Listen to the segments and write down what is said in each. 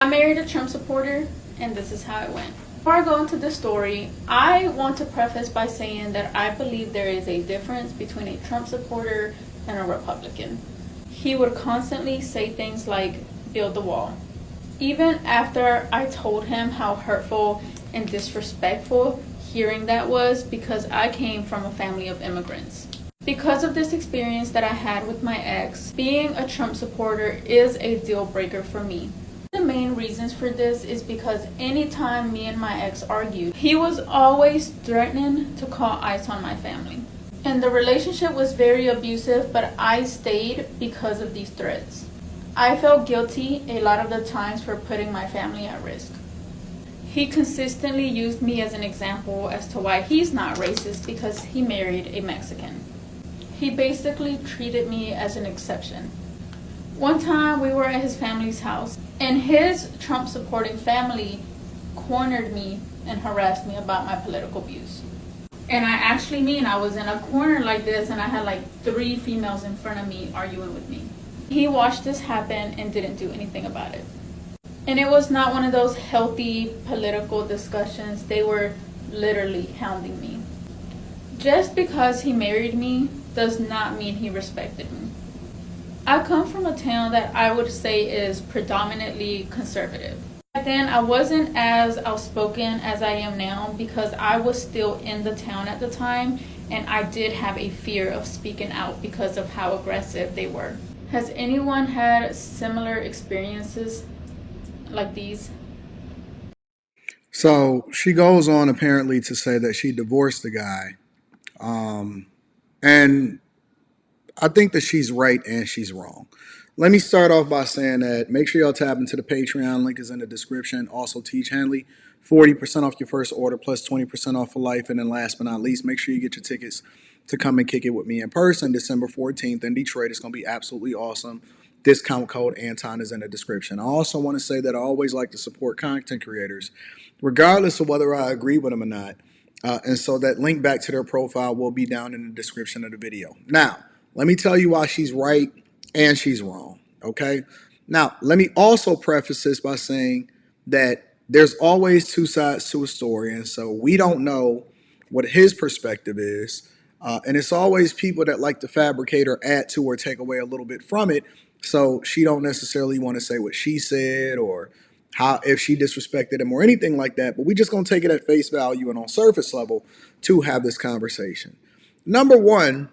I married a Trump supporter, and this is how it went. Before I go into the story, I want to preface by saying that I believe there is a difference between a Trump supporter and a Republican. He would constantly say things like, build the wall. Even after I told him how hurtful and disrespectful hearing that was, because I came from a family of immigrants. Because of this experience that I had with my ex, being a Trump supporter is a deal breaker for me. The main reasons for this is because anytime me and my ex argued, he was always threatening to call ICE on my family. And the relationship was very abusive, but I stayed because of these threats. I felt guilty a lot of the times for putting my family at risk. He consistently used me as an example as to why he's not racist because he married a Mexican. He basically treated me as an exception. One time we were at his family's house, and his Trump supporting family cornered me and harassed me about my political views. And I actually mean I was in a corner like this and I had like 3 females in front of me arguing with me. He watched this happen and didn't do anything about it. And it was not one of those healthy political discussions. They were literally hounding me. Just because he married me does not mean he respected me. I come from a town that I would say is predominantly conservative. Back then, I wasn't as outspoken as I am now because I was still in the town at the time, and I did have a fear of speaking out because of how aggressive they were. Has anyone had similar experiences like these? So she goes on apparently to say that she divorced the guy. And I think that she's right and she's wrong. Let me start off by saying that make sure y'all tap into the Patreon. Link is in the description. Also, Teach Hanley, 40% off your first order plus 20% off for life. And then last but not least, make sure you get your tickets to come and kick it with me in person December 14th in Detroit. It's going to be absolutely awesome. Discount code Anton is in the description. I also want to say that I always like to support content creators, regardless of whether I agree with them or not. And so that link back to their profile will be down in the description of the video. Now, let me tell you why she's right and she's wrong, okay? Now, let me also preface this by saying that there's always 2 sides to a story, and so we don't know what his perspective is, and it's always people that like to fabricate or add to or take away a little bit from it, so she don't necessarily want to say what she said or how if she disrespected him or anything like that, but we just gonna take it at face value and on surface level to have this conversation. Number one,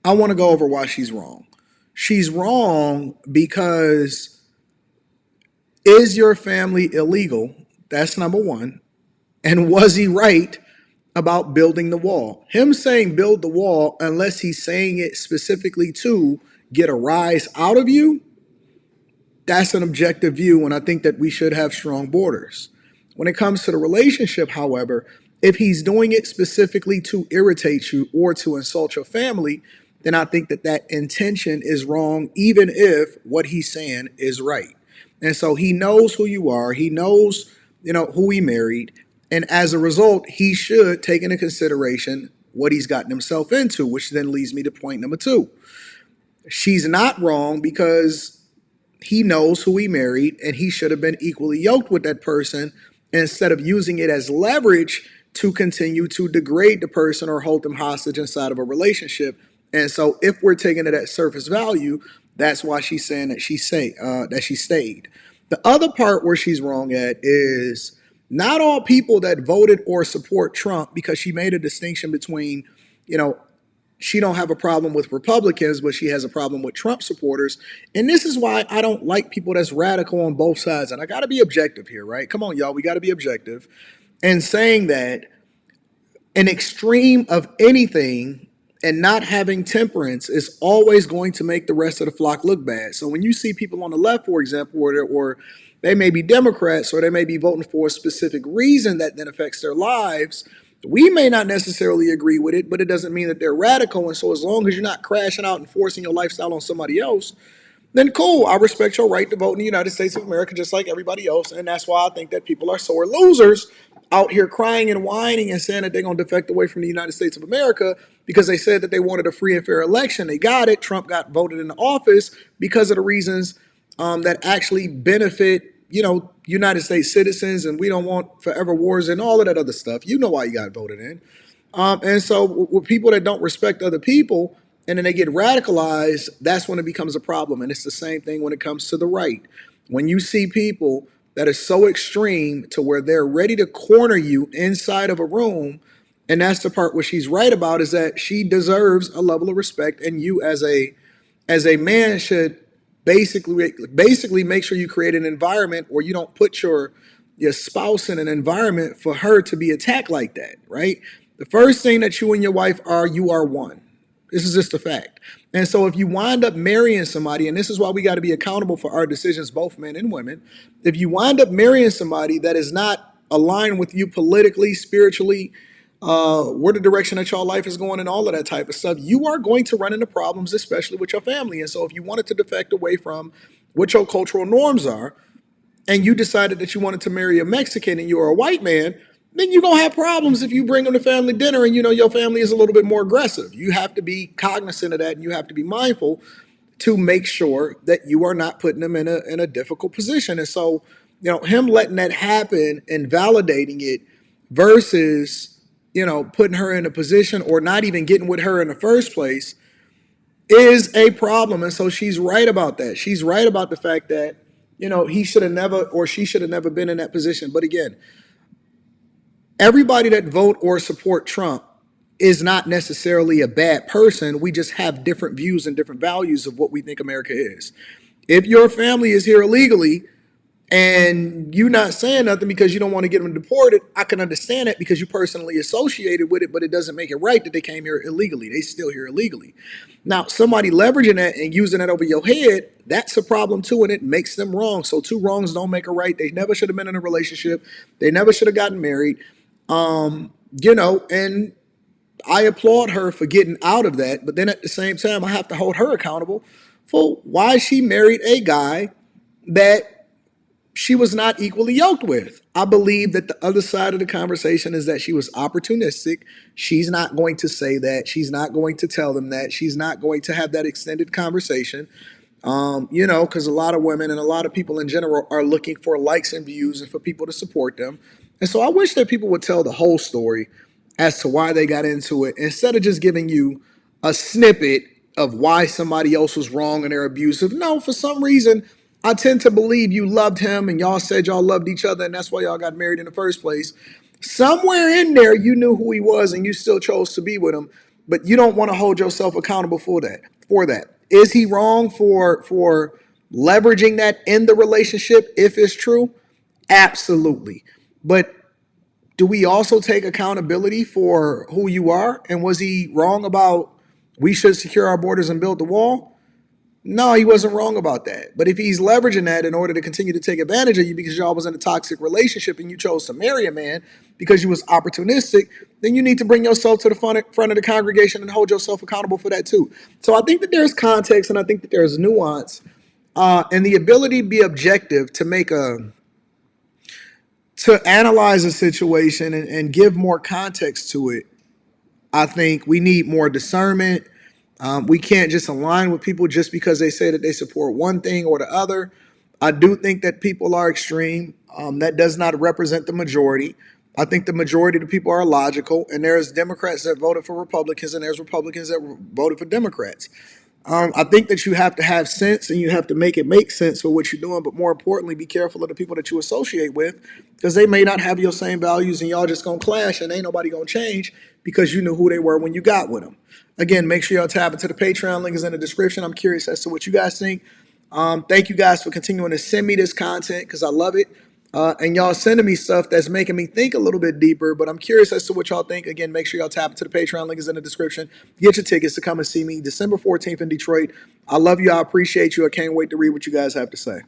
I want to go over why she's wrong. She's wrong because is your family illegal? That's number one. And was he right about building the wall? Him saying build the wall, unless he's saying it specifically to get a rise out of you, that's an objective view, and I think that we should have strong borders. When it comes to the relationship, however, if he's doing it specifically to irritate you or to insult your family, then I think that that intention is wrong, even if what he's saying is right. And so he knows who you are. He knows, who he married. And as a result, he should take into consideration what he's gotten himself into, which then leads me to point number 2. She's not wrong because he knows who he married and he should have been equally yoked with that person instead of using it as leverage to continue to degrade the person or hold them hostage inside of a relationship. And so if we're taking it at surface value, that's why she's saying that she stayed. The other part where she's wrong at is not all people that voted or support Trump, because she made a distinction between, she don't have a problem with Republicans, but she has a problem with Trump supporters. And this is why I don't like people that's radical on both sides. And I got to be objective here, right? Come on, y'all. We got to be objective. And saying that an extreme of anything and not having temperance is always going to make the rest of the flock look bad. So when you see people on the left, for example, or they may be Democrats or they may be voting for a specific reason that then affects their lives, we may not necessarily agree with it, but it doesn't mean that they're radical. And so as long as you're not crashing out and forcing your lifestyle on somebody else, then cool. I respect your right to vote in the United States of America just like everybody else. And that's why I think that people are sore losers out here crying and whining and saying that they're going to defect away from the United States of America because they said that they wanted a free and fair election. They got it. Trump got voted into office because of the reasons that actually benefit United States citizens, and we don't want forever wars and all of that other stuff. You know why you got voted in. And so with people that don't respect other people and then they get radicalized, that's when it becomes a problem. And it's the same thing when it comes to the right. When you see people that are so extreme to where they're ready to corner you inside of a room, and that's the part where she's right about, is that she deserves a level of respect, and you as a man should basically make sure you create an environment where you don't put your spouse in an environment for her to be attacked like that, right? The first thing that you and your wife are, you are one. This is just a fact. And so if you wind up marrying somebody, and this is why we got to be accountable for our decisions, both men and women, if you wind up marrying somebody that is not aligned with you politically, spiritually, where the direction that y'all life is going and all of that type of stuff, you are going to run into problems, especially with your family. And so if you wanted to defect away from what your cultural norms are, and you decided that you wanted to marry a Mexican and you're a white man, then you're going to have problems if you bring them to family dinner and your family is a little bit more aggressive. You have to be cognizant of that, and you have to be mindful to make sure that you are not putting them in a difficult position. And so, him letting that happen and validating it versus, putting her in a position or not even getting with her in the first place is a problem. And so she's right about that. She's right about the fact that, he should have never, or she should have never been in that position. But again, everybody that vote or support Trump is not necessarily a bad person. We just have different views and different values of what we think America is. If your family is here illegally and you not saying nothing because you don't want to get them deported, I can understand it because you personally associated with it, but it doesn't make it right that they came here illegally. They still here illegally. Now, somebody leveraging that and using that over your head, that's a problem too, and it makes them wrong. So two wrongs don't make a right. They never should have been in a relationship. They never should have gotten married. And I applaud her for getting out of that, but then at the same time, I have to hold her accountable for why she married a guy that she was not equally yoked with. I believe that the other side of the conversation is that she was opportunistic. She's not going to say that. She's not going to tell them that. She's not going to have that extended conversation. Because a lot of women and a lot of people in general are looking for likes and views and for people to support them. And so I wish that people would tell the whole story as to why they got into it instead of just giving you a snippet of why somebody else was wrong and they're abusive. No, for some reason, I tend to believe you loved him and y'all said y'all loved each other and that's why y'all got married in the first place. Somewhere in there, you knew who he was and you still chose to be with him, but you don't want to hold yourself accountable for that. Is he wrong for leveraging that in the relationship if it's true? Absolutely. But do we also take accountability for who you are? And was he wrong about we should secure our borders and build the wall? No, he wasn't wrong about that. But if he's leveraging that in order to continue to take advantage of you because y'all was in a toxic relationship and you chose to marry a man because you was opportunistic, then you need to bring yourself to the front of the congregation and hold yourself accountable for that too. So I think that there's context and I think that there's nuance and the ability to be objective to analyze a situation and give more context to it. I think we need more discernment. We can't just align with people just because they say that they support one thing or the other. I do think that people are extreme. That does not represent the majority. I think the majority of the people are logical, and there's Democrats that voted for Republicans, and there's Republicans that voted for Democrats. I think that you have to have sense and you have to make it make sense for what you're doing, but more importantly, be careful of the people that you associate with because they may not have your same values and y'all just gonna clash and ain't nobody gonna change because you knew who they were when you got with them. Again, make sure y'all tap into the Patreon. Link is in the description. I'm curious as to what you guys think. Thank you guys for continuing to send me this content because I love it. And y'all sending me stuff that's making me think a little bit deeper, but I'm curious as to what y'all think. Again, make sure y'all tap into the Patreon. Link is in the description. Get your tickets to come and see me December 14th in Detroit. I love you. I appreciate you. I can't wait to read what you guys have to say.